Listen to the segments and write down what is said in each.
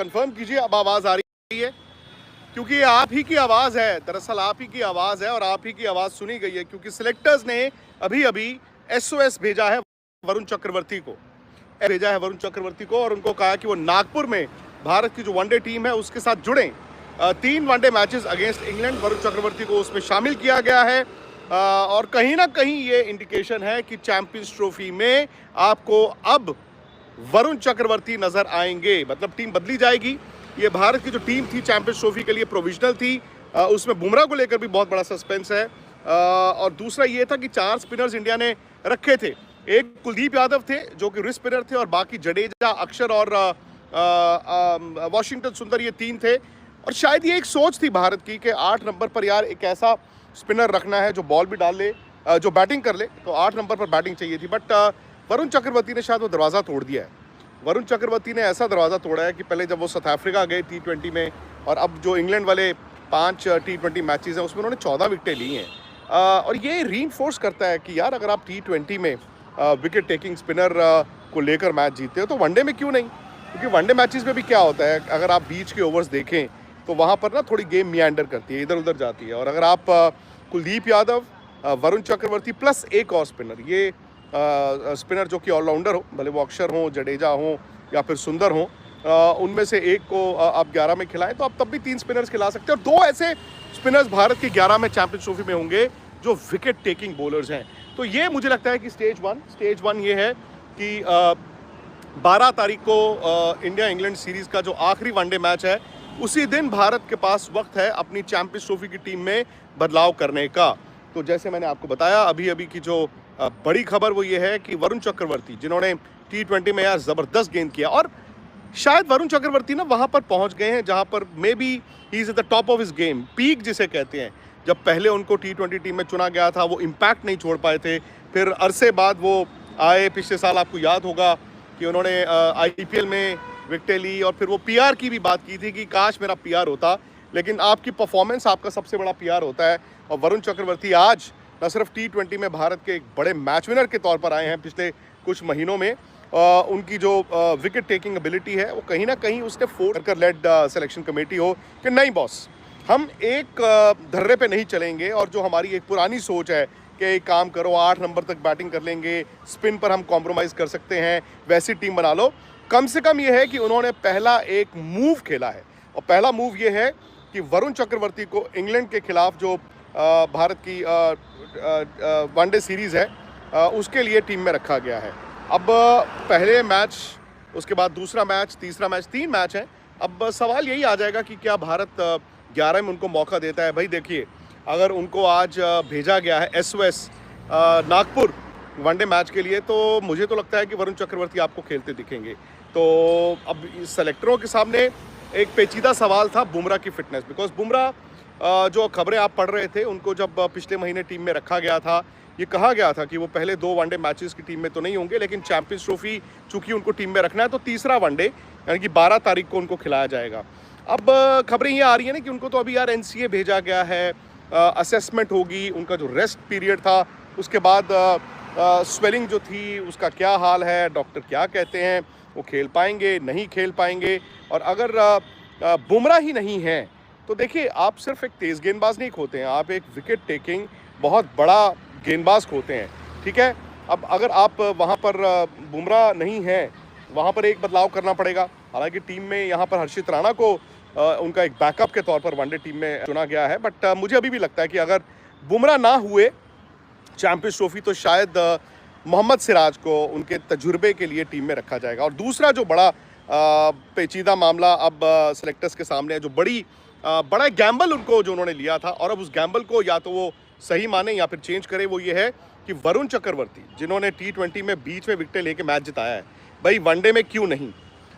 Confirm कीजिए अब आवाज़ आ रही है, क्योंकि ये आप ही की आवाज़ है, दरअसल आप ही की आवाज़ है और आप ही की आवाज़ सुनी गई है, क्योंकि सिलेक्टर्स ने अभी अभी SOS भेजा है वरुण चक्रवर्ती को और उनको कहा कि वो नागपुर में भारत की जो वनडे टीम है उसके साथ जुड़ें। 3 one day matches against England, Varun Chakravarthy को उसमें शामिल किया गया है और कहीं ना कहीं ये इंडिकेशन है कि चैंपियंस ट्रॉफी में आपको अब वरुण चक्रवर्ती नजर आएंगे, मतलब टीम बदली जाएगी। ये भारत की जो टीम थी चैंपियंस ट्रॉफी के लिए प्रोविजनल थी, उसमें बुमराह को लेकर भी बहुत बड़ा सस्पेंस है और दूसरा ये था कि 4 स्पिनर्स इंडिया ने रखे थे। एक कुलदीप यादव थे जो कि रिस्ट स्पिनर थे और बाकी जडेजा, अक्षर और वाशिंगटन सुंदर, ये 3 थे। और शायद ये एक सोच थी भारत की कि 8 नंबर पर यार एक ऐसा स्पिनर रखना है जो बॉल भी डाल ले, जो बैटिंग कर ले, तो 8 नंबर पर बैटिंग चाहिए थी। बट वरुण चक्रवर्ती ने शायद वो दरवाज़ा तोड़ दिया है। वरुण चक्रवर्ती ने ऐसा दरवाज़ा तोड़ा है कि पहले जब वो साउथ अफ्रीका गए T20 में और अब जो इंग्लैंड वाले 5 T20 मैचेस हैं उसमें उन्होंने 14 विकेटें ली हैं और ये रीइंफोर्स करता है कि यार अगर आप T20 में विकेट टेकिंग स्पिनर को लेकर मैच जीतते हो तो वनडे में क्यों नहीं, क्योंकि वनडे मैचेस में भी क्या होता है, अगर आप बीच के ओवर्स देखें तो वहाँ पर ना थोड़ी गेम मियांडर करती है, इधर उधर जाती है। और अगर आप कुलदीप यादव, वरुण चक्रवर्ती प्लस एक और स्पिनर, ये स्पिनर जो कि ऑलराउंडर हो, भले वो अक्षर हो, जडेजा हो या फिर सुंदर हो, उनमें से एक को आप 11 में खिलाएं तो आप तब भी 3 स्पिनर्स खिला सकते हैं। और 2 ऐसे स्पिनर्स भारत के 11 में चैंपियंस ट्रॉफी में होंगे जो विकेट टेकिंग बॉलर्स हैं। तो ये मुझे लगता है कि स्टेज वन ये है कि 12 तारीख को इंडिया इंग्लैंड सीरीज़ का जो आखिरी वनडे मैच है उसी दिन भारत के पास वक्त है अपनी चैंपियंस ट्रॉफी की टीम में बदलाव करने का। तो जैसे मैंने आपको बताया अभी अभी की जो बड़ी खबर वो ये है कि वरुण चक्रवर्ती, जिन्होंने T20 में यार ज़बरदस्त गेंद किया और शायद वरुण चक्रवर्ती ना वहाँ पर पहुँच गए हैं जहाँ पर may be he is at the top of his game, peak जिसे कहते हैं। जब पहले उनको T20 टीम में चुना गया था वो इम्पैक्ट नहीं छोड़ पाए थे, फिर अरसे बाद वो आए, पिछले साल आपको याद होगा कि उन्होंने IPL में विकेटें ली और फिर वो PR की भी बात की थी कि काश मेरा PR होता, लेकिन आपकी परफॉर्मेंस आपका सबसे बड़ा PR होता है। और वरुण चक्रवर्ती आज न सिर्फ T20 में भारत के एक बड़े मैच विनर के तौर पर आए हैं पिछले कुछ महीनों में, उनकी जो विकेट टेकिंग एबिलिटी है वो कहीं ना कहीं उसने फोर्स कर लेड सिलेक्शन कमेटी हो कि नहीं बॉस, हम एक धर्रे पे नहीं चलेंगे और जो हमारी एक पुरानी सोच है कि एक काम करो 8 नंबर तक बैटिंग कर लेंगे, स्पिन पर हम कॉम्प्रोमाइज़ कर सकते हैं, वैसी टीम बना लो। कम से कम ये है कि उन्होंने पहला एक मूव खेला है और पहला मूव ये है कि वरुण चक्रवर्ती को इंग्लैंड के खिलाफ जो भारत की वनडे सीरीज़ है उसके लिए टीम में रखा गया है। अब पहले मैच, उसके बाद दूसरा मैच, तीसरा मैच, 3 मैच हैं। अब सवाल यही आ जाएगा कि क्या भारत 11 में उनको मौका देता है। भाई देखिए, अगर उनको आज भेजा गया है SOS नागपुर वनडे मैच के लिए तो मुझे तो लगता है कि वरुण चक्रवर्ती आपको खेलते दिखेंगे। तो अब सेलेक्टरों के सामने एक पेचीदा सवाल था बुमराह की फिटनेस, बिकॉज बुमराह जो खबरें आप पढ़ रहे थे उनको जब पिछले महीने टीम में रखा गया था, ये कहा गया था कि वो पहले 2 वनडे मैचेस की टीम में तो नहीं होंगे, लेकिन चैंपियंस ट्रॉफी चूंकि उनको टीम में रखना है तो तीसरा वनडे यानी कि 12 तारीख को उनको खिलाया जाएगा। अब खबरें ये आ रही हैं ना कि उनको तो अभी यार NCA भेजा गया है, असेसमेंट होगी, उनका जो रेस्ट पीरियड था उसके बाद स्वेलिंग जो थी उसका क्या हाल है, डॉक्टर क्या कहते हैं, वो खेल पाएंगे नहीं खेल पाएंगे। और अगर बुमराह ही नहीं है तो देखिए, आप सिर्फ एक तेज़ गेंदबाज नहीं खोते हैं, आप एक विकेट टेकिंग बहुत बड़ा गेंदबाज खोते हैं, ठीक है। अब अगर आप वहाँ पर बुमराह नहीं है, वहाँ पर एक बदलाव करना पड़ेगा। हालांकि टीम में यहाँ पर हर्षित राणा को उनका एक बैकअप के तौर पर वनडे टीम में चुना गया है, बट मुझे अभी भी लगता है कि अगर बुमराह ना हुए चैंपियंस ट्रॉफी तो शायद मोहम्मद सिराज को उनके तजुर्बे के लिए टीम में रखा जाएगा। और दूसरा जो बड़ा पेचीदा मामला अब सेलेक्टर्स के सामने है, जो बड़ा गैम्बल उनको जो उन्होंने लिया था और अब उस गैम्बल को या तो वो सही माने या फिर चेंज करे, वो ये है कि वरुण चक्रवर्ती जिन्होंने T20 में बीच में विकेटें लेके मैच जिताया है, भाई वनडे में क्यों नहीं।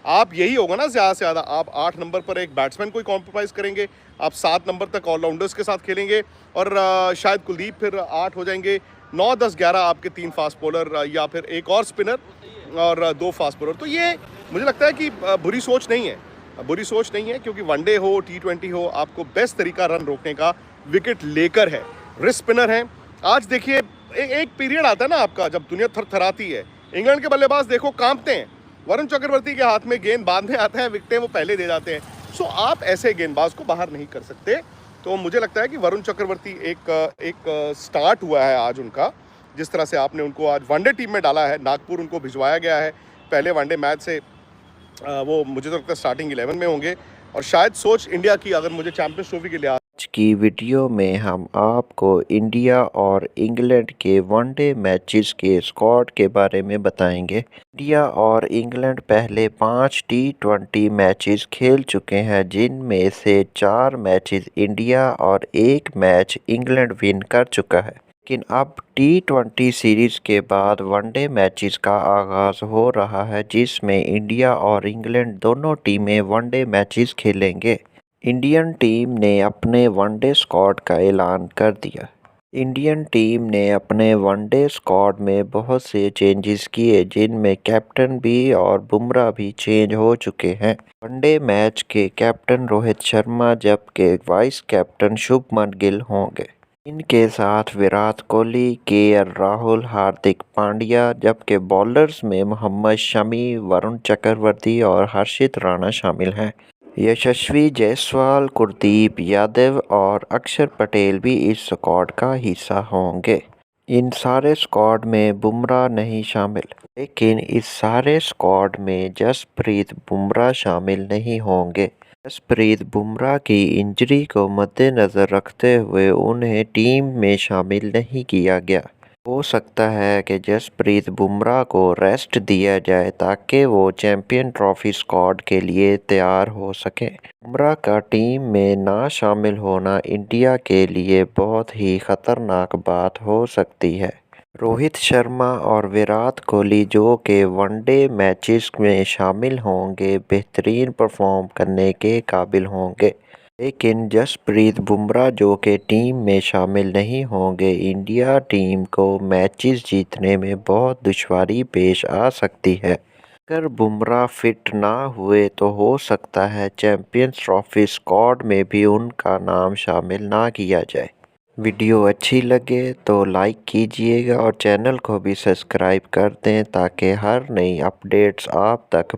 आप यही होगा ना ज़्यादा से ज़्यादा, आप 8 नंबर पर एक बैट्समैन को कॉम्प्रोमाइज़ करेंगे, आप 7 नंबर तक ऑलराउंडर्स के साथ खेलेंगे और शायद कुलदीप फिर 8 हो जाएंगे, 9, 10, 11 आपके 3 फास्ट बॉलर या फिर एक और स्पिनर और 2 फास्ट बॉलर। तो ये मुझे लगता है कि बुरी सोच नहीं है, क्योंकि वनडे हो T20 हो, आपको बेस्ट तरीका रन रोकने का विकेट लेकर है। रिस्ट स्पिनर हैं। आज देखिए एक पीरियड आता है ना आपका जब दुनिया थरथराती है, इंग्लैंड के बल्लेबाज देखो कांपते हैं, वरुण चक्रवर्ती के हाथ में गेंद बांधने आता है, विकेटें वो पहले दे जाते हैं। सो आप ऐसे गेंदबाज को बाहर नहीं कर सकते। तो मुझे लगता है कि वरुण चक्रवर्ती एक स्टार्ट हुआ है आज उनका, जिस तरह से आपने उनको आज वनडे टीम में डाला है, नागपुर उनको भिजवाया गया है पहले वनडे मैच से। वो मुझे तो लगता है स्टार्टिंग 11 में होंगे और शायद सोच इंडिया की, अगर मुझे चैंपियंस ट्रॉफी के लिए आज की वीडियो में हम आपको इंडिया और इंग्लैंड के वनडे मैचेस के स्क्वाड के बारे में बताएंगे। इंडिया और इंग्लैंड पहले 5 T20 मैचेस खेल चुके हैं, जिनमें से 4 मैचेस इंडिया और 1 मैच इंग्लैंड विन कर चुका है। लेकिन अब T20 सीरीज के बाद वनडे मैचेस का आगाज़ हो रहा है, जिसमें इंडिया और इंग्लैंड दोनों टीमें वनडे मैचेस खेलेंगे। इंडियन टीम ने अपने वनडे स्क्वाड का ऐलान कर दिया। इंडियन टीम ने अपने वनडे स्क्वाड में बहुत से चेंजेस किए, जिनमें कैप्टन भी और बुमराह भी चेंज हो चुके हैं। वनडे मैच के कैप्टन रोहित शर्मा जबकि वाइस कैप्टन शुभमन गिल होंगे। इनके साथ विराट कोहली, केएल राहुल, हार्दिक पांड्या, जबकि बॉलर्स में मोहम्मद शमी, वरुण चक्रवर्ती और हर्षित राणा शामिल हैं। यशस्वी जायसवाल, कुलदीप यादव और अक्षर पटेल भी इस स्क्वाड का हिस्सा होंगे। इन सारे स्क्वाड में बुमराह नहीं शामिल, लेकिन इस सारे स्क्वाड में जसप्रीत बुमराह शामिल नहीं होंगे। जसप्रीत बुमराह की इंजरी को मद्देनज़र रखते हुए उन्हें टीम में शामिल नहीं किया गया। हो सकता है कि जसप्रीत बुमराह को रेस्ट दिया जाए ताकि वो चैंपियन ट्रॉफी स्क्वाड के लिए तैयार हो सकें। बुमराह का टीम में ना शामिल होना इंडिया के लिए बहुत ही खतरनाक बात हो सकती है। रोहित शर्मा और विराट कोहली जो कि वनडे मैचेस में शामिल होंगे, बेहतरीन परफॉर्म करने के काबिल होंगे, लेकिन जसप्रीत बुमराह जो कि टीम में शामिल नहीं होंगे। इंडिया टीम को मैचेस जीतने में बहुत दुश्वारी पेश आ सकती है। अगर बुमराह फिट ना हुए तो हो सकता है चैंपियंस ट्रॉफी स्क्वाड में भी उनका नाम शामिल ना किया जाए। वीडियो अच्छी लगे तो लाइक कीजिएगा और चैनल को भी सब्सक्राइब कर दें ताकि हर नई अपडेट्स आप तक